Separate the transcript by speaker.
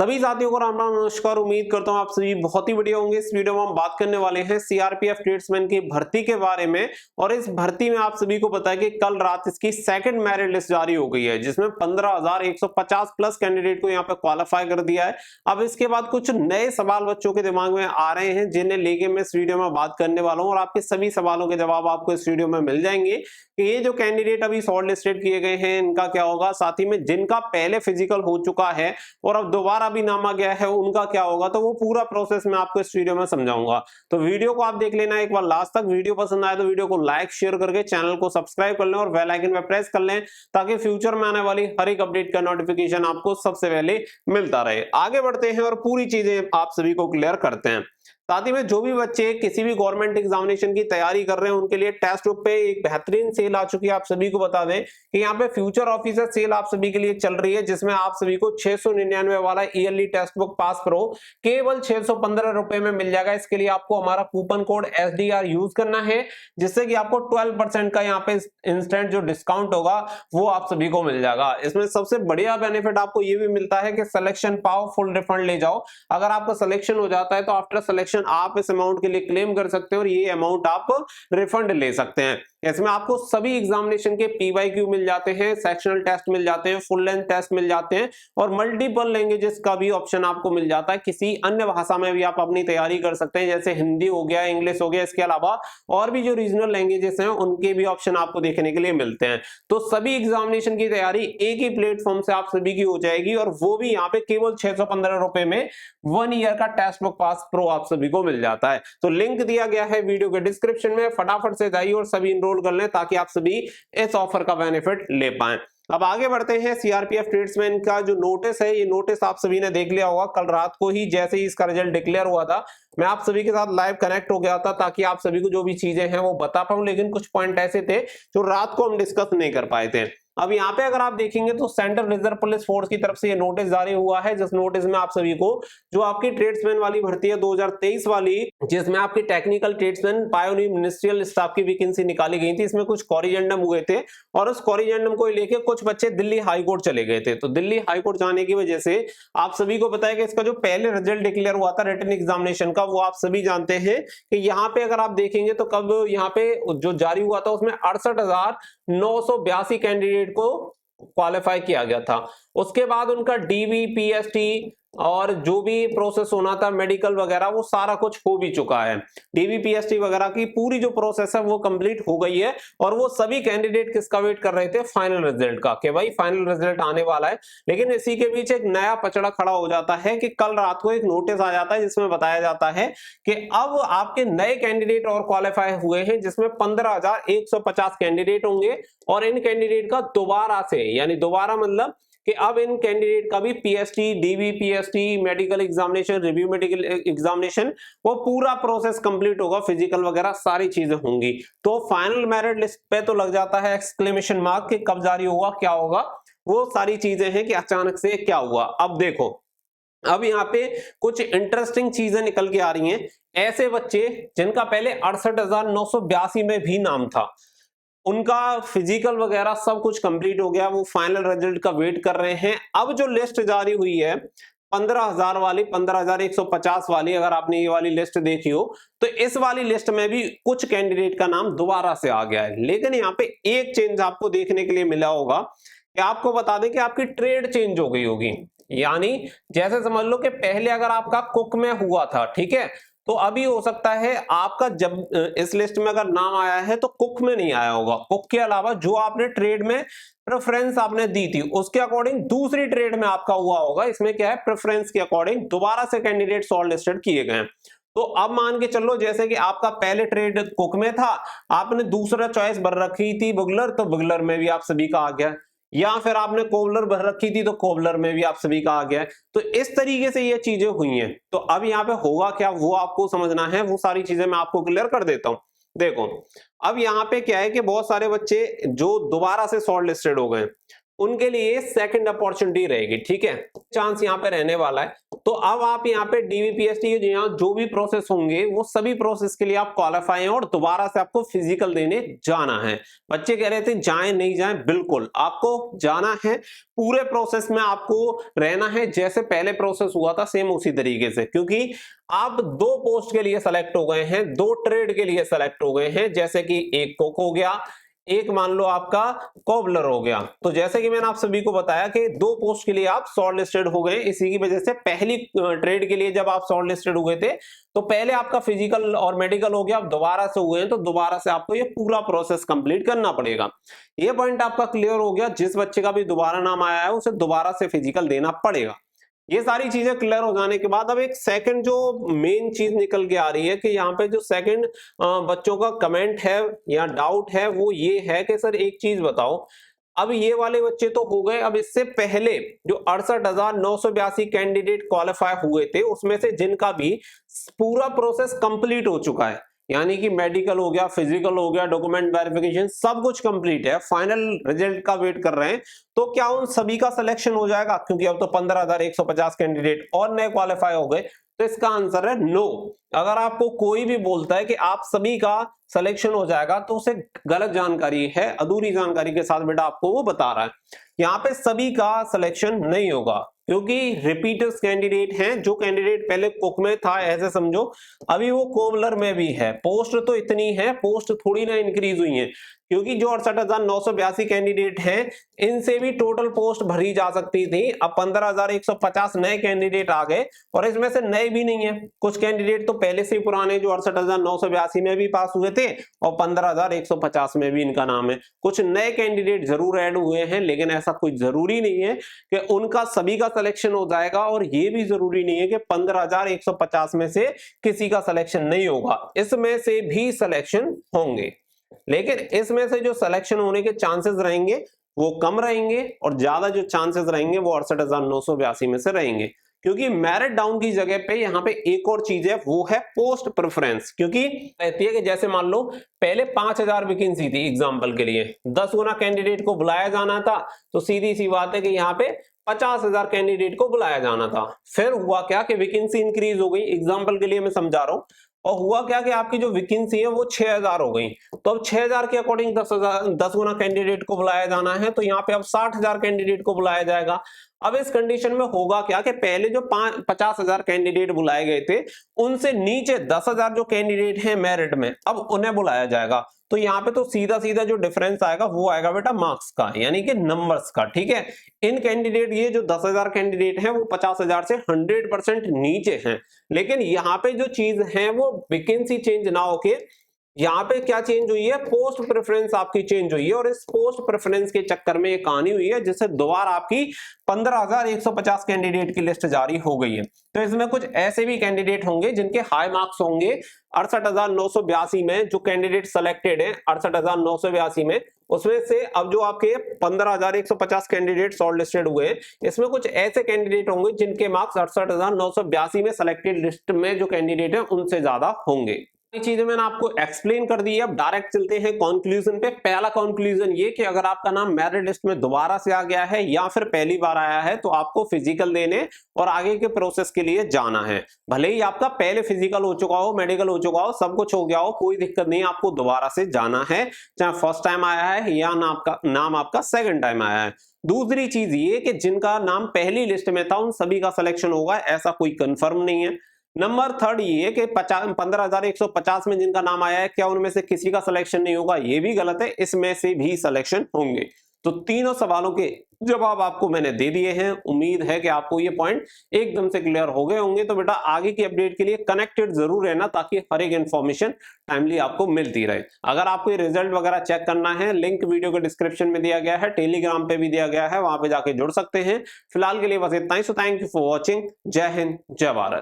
Speaker 1: सभी साथियों को राम राम नमस्कार। उम्मीद करता हूं आप सभी बहुत ही बढ़िया होंगे। इस वीडियो में हम बात करने वाले हैं सीआरपीएफ ट्रेड्समैन की भर्ती के बारे में। और इस भर्ती में आप सभी को पता है कि कल रात इसकी सेकंड मेरिट लिस्ट जारी हो गई है, जिसमें 15,150 प्लस कैंडिडेट को यहां पे क्वालिफाई कर दिया है। अब इसके बाद कुछ नए सवाल बच्चों के दिमाग में आ रहे हैं, जिन्हें लेके मैं इस वीडियो में बात करने वाला हूं और आपके सभी सवालों के जवाब आपको इस वीडियो में मिल जाएंगे कि ये जो कैंडिडेट अभी शॉर्ट लिस्टेड किए गए हैं इनका क्या होगा, साथ ही में जिनका पहले फिजिकल हो चुका है और अब दोबारा भी नाम आ गया है उनका क्या होगा। तो वो पूरा प्रोसेस मैं आपको इस वीडियो में समझाऊंगा, तो वीडियो को आप देख लेना एक बार लास्ट तक। वीडियो पसंद आए तो वीडियो को लाइक शेयर करके चैनल को सब्सक्राइब कर लें और बेल आइकन पे प्रेस कर लें, ताकि फ्यूचर में आने वाली हर एक अपडेट का नोटिफिकेशन आपको सबसे पहले मिलता रहे। आगे बढ़ते हैं और पूरी चीजें आप सभी को क्लियर करते हैं। साथ ही में जो भी बच्चे किसी भी गवर्नमेंट एग्जामिनेशन की तैयारी कर रहे हैं उनके लिए टेस्ट बुक पे एक बेहतरीन सेल आ चुकी है। आप सभी को बता दें कि यहाँ पे फ्यूचर ऑफिसर सेल आप सभी के लिए चल रही है, जिसमें आप सभी को 699 वाला yearly test book pass pro केवल 615 रुपए में मिल जाएगा। इसके लिए आपको हमारा कूपन कोड SDR यूज करना है, जिससे कि आपको 12% का यहाँ पे इंस्टेंट जो डिस्काउंट होगा वो आप सभी को मिल जाएगा। इसमें सबसे बढ़िया बेनिफिट आपको ये भी मिलता है कि सिलेक्शन पाओ फुल रिफंड ले जाओ। अगर आपका सिलेक्शन हो जाता है तो आफ्टर सिलेक्शन आप इस अमाउंट के लिए क्लेम कर सकते हैं और ये अमाउंट आप रिफंड ले सकते हैं। इसमें आपको सभी एग्जामिनेशन के PYQ मिल जाते हैं, सेक्शनल टेस्ट मिल जाते हैं, फुल लेंथ टेस्ट मिल जाते हैं और मल्टीपल लैंग्वेजेस का भी ऑप्शन आपको मिल जाता है। किसी अन्य भाषा में भी आप अपनी तैयारी कर सकते हैं, जैसे हिंदी हो गया, इंग्लिश हो गया। इसके अलावा और भी जो रीजनल लैंग्वेजेस हैं उनके भी ऑप्शन आपको देखने के लिए मिलते हैं। तो सभी एग्जामिनेशन की तैयारी एक ही प्लेटफॉर्म से आप सभी की हो जाएगी, और वो भी यहाँ पे केवल 615 रुपए में 1 ईयर का टेस्ट बुक पास प्रो आप सभी को मिल जाता है। तो लिंक दिया गया है वीडियो के डिस्क्रिप्शन में, फटाफट से जाइए और सभी इनरोल कर लें, ताकि आप सभी इस ऑफर का बेनिफिट ले पाएं। अब आगे बढ़ते हैं। सीआरपीएफ ट्रेड्समैन का जो नोटिस है, ये नोटिस आप सभी ने देख लिया होगा। कल रात को ही जैसे ही इसका रिजल्ट डिक्लेयर हुआ था, मैं आप सभी के साथ लाइव कनेक्ट हो गया था, ताकि आप सभी को जो भी चीजें हैं वो बता पाऊं। लेकिन कुछ पॉइंट ऐसे थे जो रात को हम डिस्कस नहीं कर पाए थे। अब यहाँ पे अगर आप देखेंगे तो सेंट्रल रिजर्व पुलिस फोर्स की तरफ से ये नोटिस जारी हुआ है, जिस नोटिस में आप सभी को जो आपकी ट्रेड्समैन वाली भर्ती है 2023 वाली, जिसमें आपकी technical tradesman pioneer ministerial staff की वैकेंसी निकाली गई थी, इसमें कुछ कॉरिजेंडम हुए थे और उस कॉरिजेंडम को लेकर कुछ बच्चे दिल्ली हाईकोर्ट चले गए थे। तो दिल्ली हाईकोर्ट जाने की वजह से आप सभी को पता है कि इसका जो पहले रिजल्ट डिक्लेयर हुआ था रिटन एग्जामिनेशन का, वो आप सभी जानते हैं कि यहाँ पे अगर आप देखेंगे तो कब यहाँ पे जो जारी हुआ था उसमें 68,982 कैंडिडेट को क्वालिफाई किया गया था। उसके बाद उनका DV PST और जो भी प्रोसेस होना था मेडिकल वगैरह, वो सारा कुछ हो भी चुका है। DV PST वगैरह की पूरी जो प्रोसेस है वो कंप्लीट हो गई है, और वो सभी कैंडिडेट किसका वेट कर रहे थे? फाइनल रिजल्ट का, कि भाई फाइनल रिजल्ट आने वाला है। लेकिन इसी के बीच एक नया पचड़ा खड़ा हो जाता है कि कल रात को एक नोटिस आ जाता है, जिसमें बताया जाता है कि अब आपके नए कैंडिडेट और क्वालिफाई हुए हैं, जिसमें 15,150 कैंडिडेट होंगे। और इन कैंडिडेट का दोबारा से, यानी दोबारा मतलब कि अब इन कैंडिडेट का भी PST, DV PST, medical examination, review medical examination, वो पूरा प्रोसेस कंप्लीट होगा, फिजिकल वगैरह सारी चीजें होंगी। तो फाइनल मेरिट लिस्ट पे तो लग जाता है एक्सक्लेमेशन मार्क कि कब जारी होगा, क्या होगा। वो सारी चीजें हैं कि अचानक से क्या हुआ। अब देखो, अब यहाँ पे कुछ इंटरेस्टिंग चीजें निकल के आ रही हैं। ऐसे बच्चे जिनका पहले 68,982 में भी नाम था, उनका फिजिकल वगैरह सब कुछ कंप्लीट हो गया, वो फाइनल रिजल्ट का वेट कर रहे हैं। अब जो लिस्ट जारी हुई है 15,000 वाली, 15,150 वाली, अगर आपने ये वाली लिस्ट देखी हो तो इस वाली लिस्ट में भी कुछ कैंडिडेट का नाम दोबारा से आ गया है। लेकिन यहाँ पे एक चेंज आपको देखने के लिए मिला होगा कि आपको बता दें कि आपकी ट्रेड चेंज हो गई होगी। यानी जैसे समझ लो कि पहले अगर आपका कुक में हुआ था, ठीक है, तो अभी हो सकता है आपका जब इस लिस्ट में अगर नाम आया है तो कुक में नहीं आया होगा। कुक के अलावा जो आपने ट्रेड में प्रेफरेंस आपने दी थी उसके अकॉर्डिंग दूसरी ट्रेड में आपका हुआ होगा। इसमें क्या है, प्रेफरेंस के अकॉर्डिंग दोबारा से कैंडिडेट शॉर्ट लिस्टेड किए गए। तो अब मान के चलो जैसे कि आपका पहले ट्रेड कुक में था, आपने दूसरा चॉइस भर रखी थी बुगलर, तो बुगलर में भी आप सभी का आ गया, या फिर आपने कोबलर भर रखी थी तो कोबलर में भी आप सभी का आ गया है। तो इस तरीके से ये चीजें हुई हैं। तो अब यहाँ पे होगा क्या वो आपको समझना है, वो सारी चीजें मैं आपको क्लियर कर देता हूं। देखो, अब यहाँ पे क्या है कि बहुत सारे बच्चे जो दोबारा से शॉर्ट लिस्टेड हो गए, उनके लिए सेकंड अपॉर्चुनिटी रहेगी, ठीक है। चांस यहाँ पे रहने वाला है तो अब आप यहाँ पे DVPST के यहाँ जो भी प्रोसेस होंगे वो सभी प्रोसेस के लिए आप क्वालिफाई हैं और दोबारा से आपको फिजिकल देने जाना है। बच्चे कह रहे थे जाएं नहीं जाएं, बिल्कुल आपको जाना है। पूरे प्रोसेस में आपको रहना है जैसे पहले प्रोसेस हुआ था, सेम उसी तरीके से, क्योंकि आप 2 पोस्ट के लिए सेलेक्ट हो गए हैं, 2 ट्रेड के लिए सेलेक्ट हो गए हैं, जैसे कि एक कुक हो गया, एक मान लो आपका कोबलर हो गया। तो जैसे कि मैंने आप सभी को बताया कि 2 पोस्ट के लिए आप शॉर्ट लिस्टेड हो गए। इसी की वजह से पहली ट्रेड के लिए जब आप शॉर्ट लिस्टेड हुए थे तो पहले आपका फिजिकल और मेडिकल हो गया, आप दोबारा से हुए हैं तो दोबारा से आपको ये पूरा प्रोसेस कंप्लीट करना पड़ेगा। ये पॉइंट आपका क्लियर हो गया। जिस बच्चे का भी दोबारा नाम आया है उसे दोबारा से फिजिकल देना पड़ेगा। ये सारी चीजें क्लियर हो जाने के बाद अब एक सेकंड जो मेन चीज निकल के आ रही है कि यहाँ पे जो सेकंड बच्चों का कमेंट है या डाउट है वो ये है कि सर एक चीज बताओ, अब ये वाले बच्चे तो हो गए, अब इससे पहले जो 68,982 कैंडिडेट क्वालिफाई हुए थे उसमें से जिनका भी पूरा प्रोसेस कंप्लीट हो चुका है, यानी कि मेडिकल हो गया, फिजिकल हो गया, डॉक्यूमेंट वेरिफिकेशन सब कुछ कंप्लीट है, फाइनल रिजल्ट का वेट कर रहे हैं, तो क्या उन सभी का सिलेक्शन हो जाएगा? क्योंकि अब तो 15,150 कैंडिडेट और नए क्वालिफाई हो गए। तो इसका आंसर है नो। अगर आपको कोई भी बोलता है कि आप सभी का सिलेक्शन हो जाएगा तो उसे गलत जानकारी है, अधूरी जानकारी के साथ बेटा आपको वो बता रहा है। यहाँ पे सभी का सिलेक्शन नहीं होगा क्योंकि रिपीटर्स कैंडिडेट हैं। जो कैंडिडेट पहले कुक में था ऐसे समझो अभी वो कोबलर में भी है। पोस्ट तो इतनी है, पोस्ट थोड़ी ना इंक्रीज हुई है, क्योंकि जो 68,982 कैंडिडेट हैं इनसे भी टोटल पोस्ट भरी जा सकती थी। अब 15,150 नए कैंडिडेट आ गए और इसमें से नए भी नहीं है, कुछ कैंडिडेट तो पहले से ही पुराने जो 68,982 में भी पास हुए थे और 15,150 में भी इनका नाम है। कुछ नए कैंडिडेट जरूर ऐड हुए हैं, लेकिन ऐसा कोई जरूरी नहीं है कि उनका सभी का सिलेक्शन हो जाएगा और ये भी जरूरी नहीं है कि 15,150 में से किसी का सिलेक्शन नहीं होगा। इसमें से भी सिलेक्शन होंगे, लेकिन इसमें से जो सिलेक्शन होने के चांसेस रहेंगे वो कम रहेंगे और ज्यादा जो चांसेस रहेंगे वो 68,982 में से रहेंगे। क्योंकि मेरिट डाउन की जगह पे यहाँ पे एक और चीज है, वो है पोस्ट प्रेफरेंस। क्योंकि कहती है कि जैसे मान लो पहले 5,000 वैकेंसी थी, एग्जाम्पल के लिए 10 गुना कैंडिडेट को बुलाया जाना था, तो सीधी सी बात है कि यहाँ पे 50,000 कैंडिडेट को बुलाया जाना था। फिर हुआ क्या कि वैकेंसी इंक्रीज हो गई, एग्जाम्पल के लिए मैं समझा रहा हूँ, और हुआ क्या कि आपकी जो वैकेंसी है वो 6,000 हो गई। तो अब 6,000 के अकॉर्डिंग 10 गुना कैंडिडेट को बुलाया जाना है, तो यहाँ पे अब 60,000 कैंडिडेट को बुलाया जाएगा। अब इस कंडीशन में होगा क्या कि पहले जो 50,000 कैंडिडेट बुलाए गए थे उनसे नीचे 10,000 जो कैंडिडेट हैं मेरिट में, अब उन्हें बुलाया जाएगा। तो यहाँ पे तो सीधा सीधा जो डिफरेंस आएगा वो आएगा बेटा मार्क्स का, यानी कि नंबर्स का। ठीक है, इन कैंडिडेट ये जो 10,000 कैंडिडेट हैं वो 50,000 से 100% नीचे हैं। लेकिन यहाँ पे जो चीज है वो वैकेंसी चेंज ना होके यहाँ पे क्या चेंज हुई है, पोस्ट प्रेफरेंस आपकी चेंज हुई है। और इस पोस्ट प्रेफरेंस के चक्कर में ये कहानी हुई है जिससे दोबारा आपकी 15,150 कैंडिडेट की लिस्ट जारी हो गई है। तो इसमें कुछ ऐसे भी कैंडिडेट होंगे जिनके हाई मार्क्स होंगे। 68,982 में जो कैंडिडेट सेलेक्टेड है 68,982 में, उसमें से अब जो आपके 15,150 कैंडिडेट शॉर्ट लिस्टेड हुए हैं, इसमें कुछ ऐसे कैंडिडेट होंगे जिनके मार्क्स 68,982 में सेलेक्टेड लिस्ट में जो कैंडिडेट है उनसे ज्यादा होंगे। ये चीजें मैंने आपको एक्सप्लेन कर दी है। अब डायरेक्ट चलते हैं कंक्लूजन पे। पहला कंक्लूजन ये कि अगर आपका नाम मेरिट लिस्ट में दोबारा से आ गया है या फिर पहली बार आया है तो आपको फिजिकल देने और आगे के प्रोसेस के लिए जाना है। भले ही आपका पहले फिजिकल हो चुका हो, मेडिकल हो चुका हो, सब कुछ हो गया हो, कोई दिक्कत नहीं, आपको दोबारा से जाना है, चाहे फर्स्ट टाइम आया है या नाम आपका सेकंड टाइम आया है। दूसरी चीज ये कि जिनका नाम पहली लिस्ट में था उन सभी का सिलेक्शन होगा, ऐसा कोई कंफर्म नहीं है। नंबर थर्ड ये कि 15,150 में जिनका नाम आया है क्या उनमें से किसी का सिलेक्शन नहीं होगा, ये भी गलत है, इसमें से भी सिलेक्शन होंगे। तो तीनों सवालों के जवाब आपको मैंने दे दिए हैं। उम्मीद है कि आपको ये पॉइंट एकदम से क्लियर हो गए होंगे। तो बेटा आगे की अपडेट के लिए कनेक्टेड जरूर रहना ताकि हर एक इन्फॉर्मेशन टाइमली आपको मिलती रहे। अगर आपको ये रिजल्ट वगैरह चेक करना है, लिंक वीडियो के डिस्क्रिप्शन में दिया गया है, टेलीग्राम पे भी दिया गया है, वहां पे जाके जुड़ सकते हैं। फिलहाल के लिए बस इतना ही। So thank you for watching. जय हिंद, जय भारत।